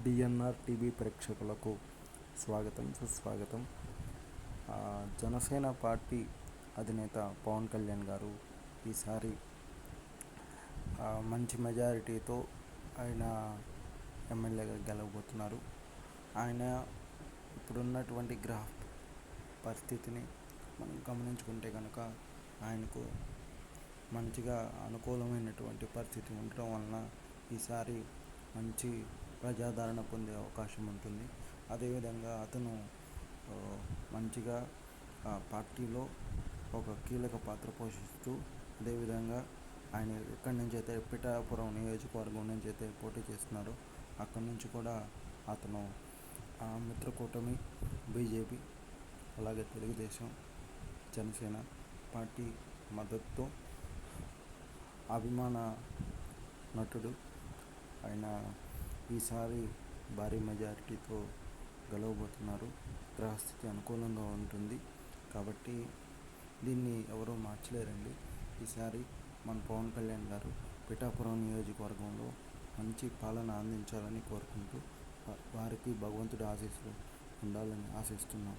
DNR TV ప్రేక్షకులకు స్వాగతం సుస్వాగతం. జనసేన పార్టీ అధినేత పవన్ కళ్యాణ్ గారు ఈసారి మంచి మెజారిటీతో ఆయన ఎమ్మెల్యేగా గెలవబోతున్నారు. ఆయన ఇప్పుడున్నటువంటి పరిస్థితిని మనం గమనించుకుంటే కనుక ఆయనకు మంచిగా అనుకూలమైనటువంటి పరిస్థితి ఉండటం వలన ఈసారి మంచి ప్రజాదరణ పొందే అవకాశం ఉంటుంది. అదేవిధంగా అతను మంచిగా పార్టీలో ఒక కీలక పాత్ర పోషిస్తూ, అదేవిధంగా ఆయన ఎక్కడి నుంచి అయితే పిఠాపురం నియోజకవర్గం నుంచి అయితే పోటీ చేస్తున్నారో అక్కడి నుంచి కూడా అతను మిత్రకూటమి బీజేపీ అలాగే తెలుగుదేశం జనసేన పార్టీ మద్దతుతో అభిమాన నటుడు ఆయన ఈసారి భారీ మెజారిటీతో గెలవబోతున్నారు. గ్రహస్థితి అనుకూలంగా ఉంటుంది కాబట్టి దీన్ని ఎవరూ మార్చలేరండి. ఈసారి మన పవన్ కళ్యాణ్ గారు పిఠాపురం నియోజకవర్గంలో మంచి పాలన అందించాలని కోరుకుంటూ వారికి భగవంతుడి ఆశీస్సులు ఉండాలని ఆశిస్తున్నాం.